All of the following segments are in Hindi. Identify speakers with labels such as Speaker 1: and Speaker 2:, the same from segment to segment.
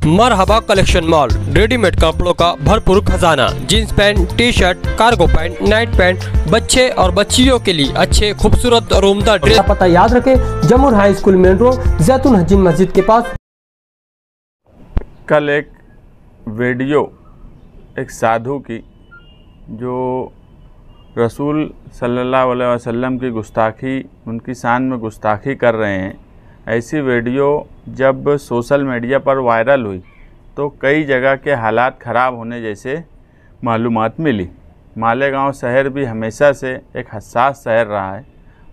Speaker 1: मरहबा कलेक्शन मॉल, रेडीमेड कपड़ों का भरपूर खजाना। Jeans pant, T shirt, cargo pant, night pant, बच्चे और बच्चियों के लिए अच्छे खूबसूरत और उम्दा ड्रेस।
Speaker 2: पता याद रखें, जमुर हाई स्कूल मेन रोड, जैतून हजीन मस्जिद के पास।
Speaker 3: कल एक वीडियो एक साधु की जो रसूल सल्लल्लाहु अलैहि वसल्लम की गुस्ताखी, उनकी शान में गुस्ताखी कर रहे हैं, ऐसी वीडियो जब सोशल मीडिया पर वायरल हुई तो कई जगह के हालात ख़राब होने जैसे मालूमात मिली। मालेगांव शहर भी हमेशा से एक हसास शहर रहा है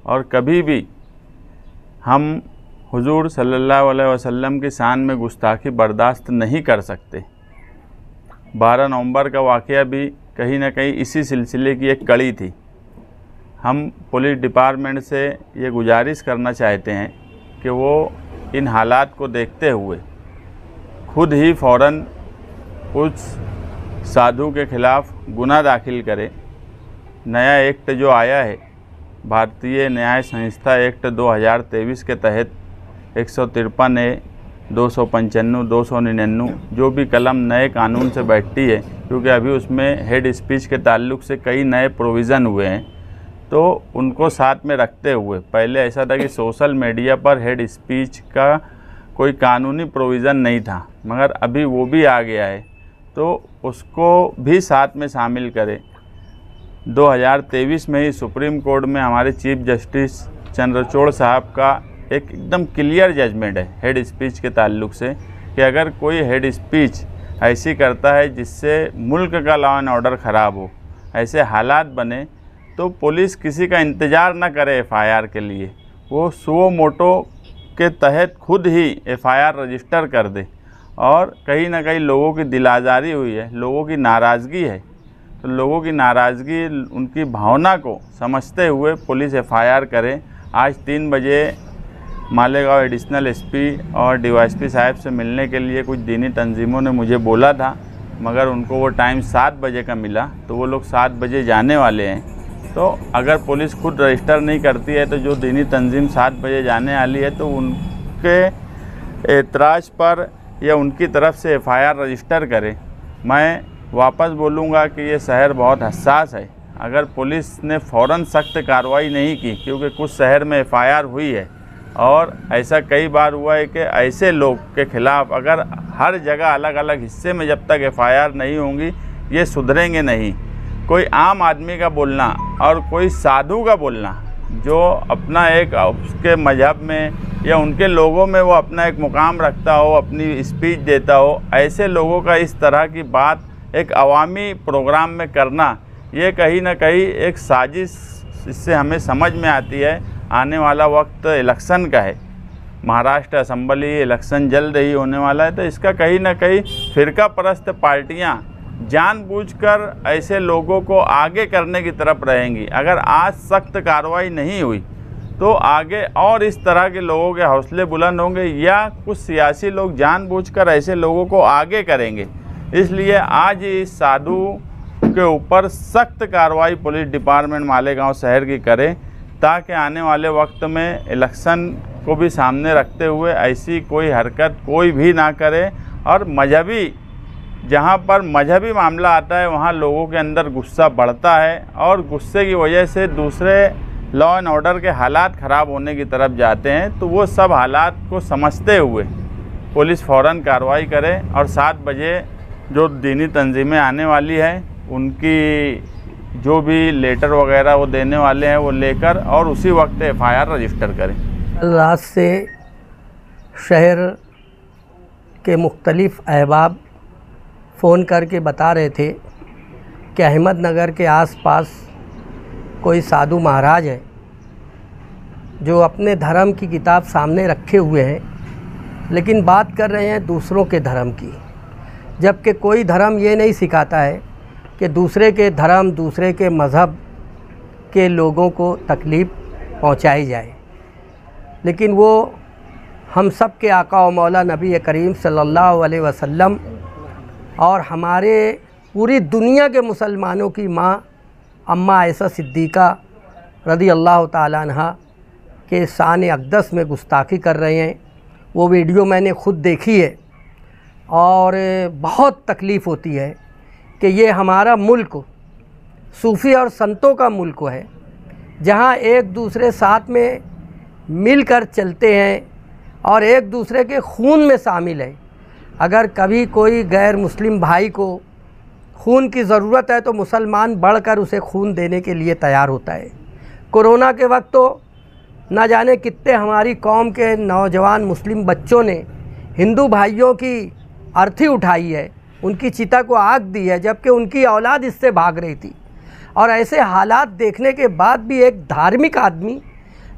Speaker 3: और कभी भी हम हुजूर सल्लल्लाहु अलैहि वसल्लम की शान में गुस्ताखी बर्दाश्त नहीं कर सकते। 12 नवंबर का वाक़या भी कहीं ना कहीं इसी सिलसिले की एक कड़ी थी। हम पुलिस डिपार्टमेंट से ये गुजारिश करना चाहते हैं कि वो इन हालात को देखते हुए खुद ही फ़ौरन उस साधु के ख़िलाफ़ गुनाह दाखिल करे। नया एक्ट जो आया है, भारतीय न्याय संहिता एक्ट 2023 के तहत 153 ए, 295, 299 जो भी कलम नए कानून से बैठती है, क्योंकि अभी उसमें हेड स्पीच के ताल्लुक़ से कई नए प्रोविज़न हुए हैं, तो उनको साथ में रखते हुए, पहले ऐसा था कि सोशल मीडिया पर हेड स्पीच का कोई कानूनी प्रोविज़न नहीं था, मगर अभी वो भी आ गया है, तो उसको भी साथ में शामिल करें। 2023 में ही सुप्रीम कोर्ट में हमारे चीफ जस्टिस चंद्रचूड़ साहब का एक एकदम क्लियर जजमेंट है हेड स्पीच के ताल्लुक़ से कि अगर कोई हेड स्पीच ऐसी करता है जिससे मुल्क का लॉ एंड ऑर्डर ख़राब हो, ऐसे हालात बने, तो पुलिस किसी का इंतज़ार न करे एफआईआर के लिए, वो सुओ मोटो के तहत खुद ही एफआईआर रजिस्टर कर दे। और कहीं ना कहीं लोगों की दिल आज़ारी हुई है, लोगों की नाराज़गी है, तो लोगों की नाराज़गी, उनकी भावना को समझते हुए पुलिस एफआईआर करे। आज 3 बजे मालेगांव एडिशनल एसपी और डीवाईएसपी साहब से मिलने के लिए कुछ दीनी तंजीमों ने मुझे बोला था, मगर उनको वो टाइम 7 बजे का मिला, तो वो लोग 7 बजे जाने वाले हैं। तो अगर पुलिस खुद रजिस्टर नहीं करती है, तो जो दीनी तंजीम 7 बजे जाने वाली है, तो उनके एतराज़ पर या उनकी तरफ से एफआईआर रजिस्टर करे। मैं वापस बोलूँगा कि ये शहर बहुत हसास है। अगर पुलिस ने फ़ौरन सख्त कार्रवाई नहीं की, क्योंकि कुछ शहर में एफआईआर हुई है और ऐसा कई बार हुआ है कि ऐसे लोग के ख़िलाफ़ अगर हर जगह अलग अलग हिस्से में जब तक एफआईआर नहीं होंगी, ये सुधरेंगे नहीं। कोई आम आदमी का बोलना और कोई साधु का बोलना, जो अपना एक उसके मजहब में या उनके लोगों में वो अपना एक मुकाम रखता हो, अपनी स्पीच देता हो, ऐसे लोगों का इस तरह की बात एक अवामी प्रोग्राम में करना, ये कहीं ना कहीं एक साजिश इससे हमें समझ में आती है। आने वाला वक्त इलेक्शन का है, महाराष्ट्र असेंबली इलेक्शन जल्द ही होने वाला है, तो इसका कहीं ना कहीं फ़िरका परस्त पार्टियाँ जानबूझकर ऐसे लोगों को आगे करने की तरफ रहेंगी। अगर आज सख्त कार्रवाई नहीं हुई तो आगे और इस तरह के लोगों के हौसले बुलंद होंगे, या कुछ सियासी लोग जानबूझकर ऐसे लोगों को आगे करेंगे। इसलिए आज इस साधु के ऊपर सख्त कार्रवाई पुलिस डिपार्टमेंट मालेगांव शहर की करे, ताकि आने वाले वक्त में इलेक्शन को भी सामने रखते हुए ऐसी कोई हरकत कोई भी ना करे। और मजहबी, जहाँ पर मजहबी मामला आता है, वहाँ लोगों के अंदर गुस्सा बढ़ता है और गुस्से की वजह से दूसरे लॉ एंड ऑर्डर के हालात ख़राब होने की तरफ जाते हैं। तो वो सब हालात को समझते हुए पुलिस फ़ौरन कार्रवाई करे और 7 बजे जो दीनी तंजीमें आने वाली है, उनकी जो भी लेटर वगैरह वो देने वाले हैं, वो लेकर और उसी वक्त एफआईआर रजिस्टर करें।
Speaker 4: रात से शहर के मुख्तलिफ़ अहबाब फ़ोन करके बता रहे थे कि अहमदनगर के आसपास कोई साधु महाराज है जो अपने धर्म की किताब सामने रखे हुए हैं, लेकिन बात कर रहे हैं दूसरों के धर्म की, जबकि कोई धर्म ये नहीं सिखाता है कि दूसरे के धर्म, दूसरे के मज़हब के लोगों को तकलीफ़ पहुंचाई जाए। लेकिन वो हम सब के आका व मौला नबी करीम सल्लल्लाहु अलैहि वसल्लम और हमारे पूरी दुनिया के मुसलमानों की माँ अम्मा आयशा सिद्दीक़ा रज़ी अल्लाह ताला अन्हा के शान अक़दस में गुस्ताखी कर रहे हैं। वो वीडियो मैंने ख़ुद देखी है और बहुत तकलीफ़ होती है कि ये हमारा मुल्क सूफ़ी और संतों का मुल्क है, जहाँ एक दूसरे साथ में मिलकर चलते हैं और एक दूसरे के खून में शामिल है। अगर कभी कोई गैर मुस्लिम भाई को खून की ज़रूरत है तो मुसलमान बढ़कर उसे खून देने के लिए तैयार होता है। कोरोना के वक्त तो ना जाने कितने हमारी कौम के नौजवान मुस्लिम बच्चों ने हिंदू भाइयों की अर्थी उठाई है, उनकी चिता को आग दी है, जबकि उनकी औलाद इससे भाग रही थी। और ऐसे हालात देखने के बाद भी एक धार्मिक आदमी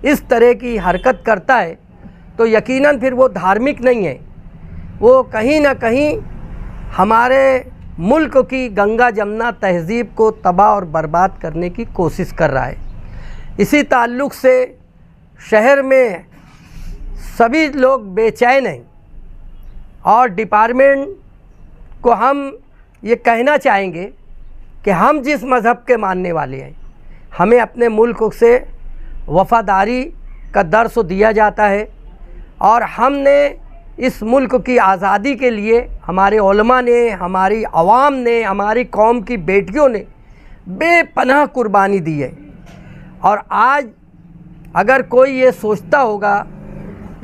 Speaker 4: इस तरह की हरकत करता है तो यकीनन फिर वो धार्मिक नहीं है, वो कहीं ना कहीं हमारे मुल्क की गंगा जमुना तहज़ीब को तबाह और बर्बाद करने की कोशिश कर रहा है। इसी ताल्लुक़ से शहर में सभी लोग बेचैन हैं और डिपार्टमेंट को हम ये कहना चाहेंगे कि हम जिस मज़हब के मानने वाले हैं, हमें अपने मुल्क से वफ़ादारी का दर्स दिया जाता है और हमने इस मुल्क की आज़ादी के लिए हमारे उलमा ने, हमारी आवाम ने, हमारी कौम की बेटियों ने बेपनाह कुर्बानी दी है। और आज अगर कोई ये सोचता होगा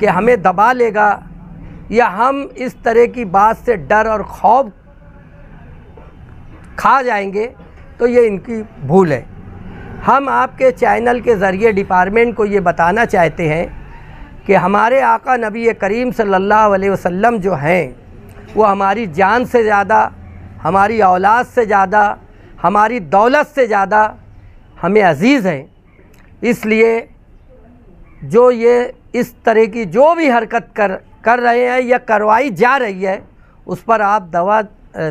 Speaker 4: कि हमें दबा लेगा या हम इस तरह की बात से डर और खौफ खा जाएंगे तो ये इनकी भूल है। हम आपके चैनल के ज़रिए डिपार्टमेंट को ये बताना चाहते हैं कि हमारे आका नबी करीम सल्लल्लाहु अलैहि वसल्लम जो हैं वो हमारी जान से ज़्यादा, हमारी औलाद से ज़्यादा, हमारी दौलत से ज़्यादा हमें अज़ीज़ हैं। इसलिए जो ये इस तरह की जो भी हरकत कर रहे हैं या करवाई जा रही है उस पर आप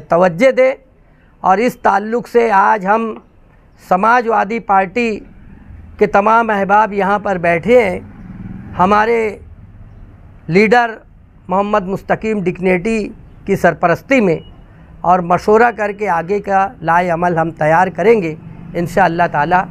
Speaker 4: तवज्जो दें। और इस ताल्लुक़ से आज हम समाजवादी पार्टी के तमाम अहबाब यहाँ पर बैठे हैं, हमारे लीडर मोहम्मद मुस्तकीम डिक्नेटी की सरपरस्ती में, और मशवरा करके आगे का लाए अमल हम तैयार करेंगे इंशाअल्लाह ताला।